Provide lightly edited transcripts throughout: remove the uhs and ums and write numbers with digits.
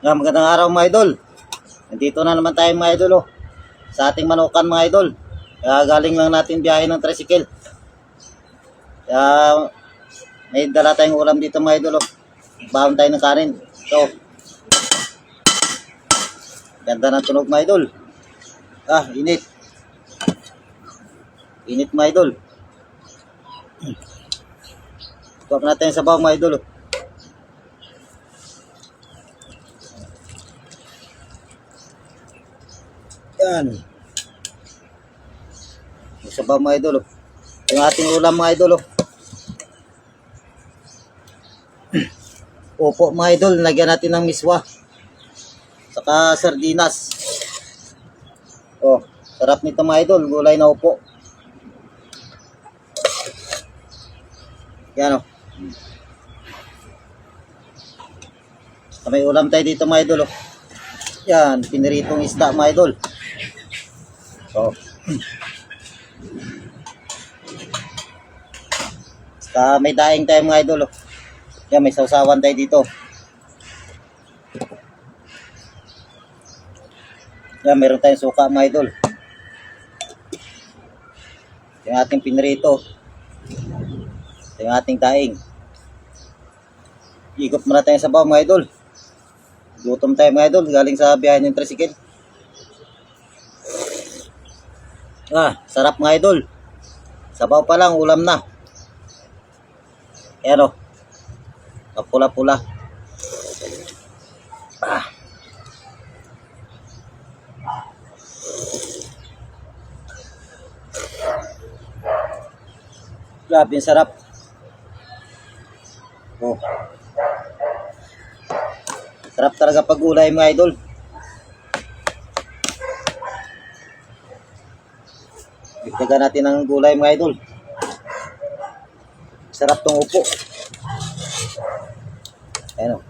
Magandang araw mga idol. Nandito na naman tayo mga idol sa ating manukan mga idol. Galing lang natin biyahe ng tricycle. Kaya may dala tayong ulam dito mga idol. Baon tayo ng kanin. Ito. Ganda ng tunog mga idol. Init. Init mga idol. Tuwag natin sa bawang mga idol. Yan. Yung sabaw mga idol. Yung ating ulam mga idol. Opo mga idol, lagyan natin ng miswa. Saka sardinas. Sarap nito mga idol, gulay na upo. Yan May ulam tayo dito mga idol. Yan, piniritong isda mga idol. Saka may daing tayo mga idol. Yan, may sausawan tayo dito. Yan, meron tayong suka mga idol. Yung ating pinirito. Yung ating daing. Ikot muna tayo sa bawang mga idol. Gutom tayo mga idol, galing sa biyahe ng tricycle. Sarap mga idol. Sabaw pa lang, ulam na. Ayan kapula-pula. Grabe, sarap. Sarap talaga pag gulay mga idol. Bigdagan natin ng gulay mga idol. Sarap tong upo. Ayan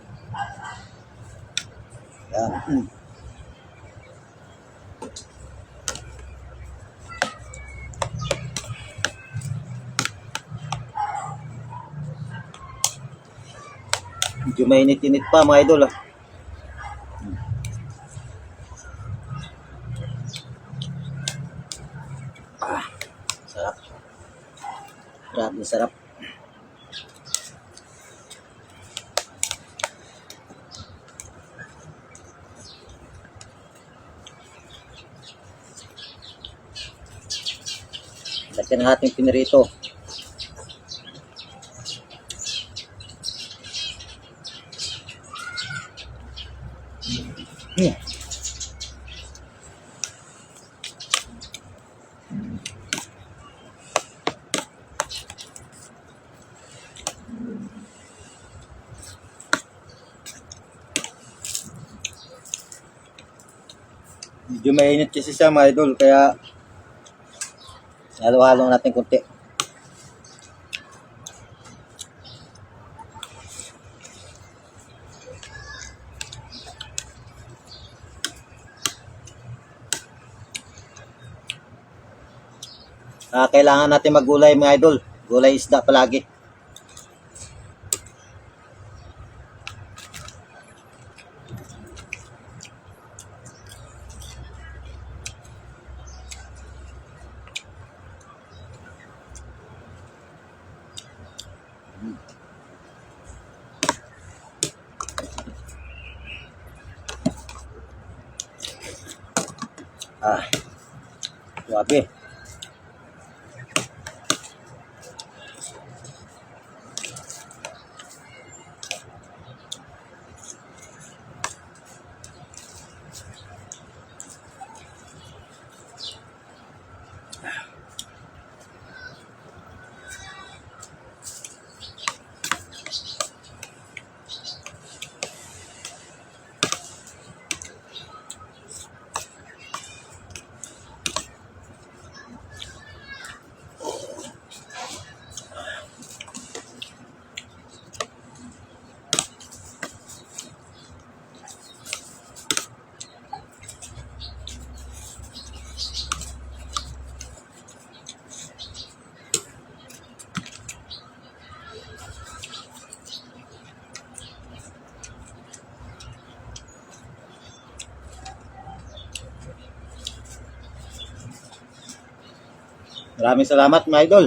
Yan. Medyo mainit-init pa mga idol. Sarap. Grabe sarap. Lagyan ng ating pinirito. Medyo mainit kasi siya mga idol, kaya halo-halo natin konti. Kailangan natin maggulay mga idol. Gulay isda palagi. Grabe. Maraming salamat mga idol.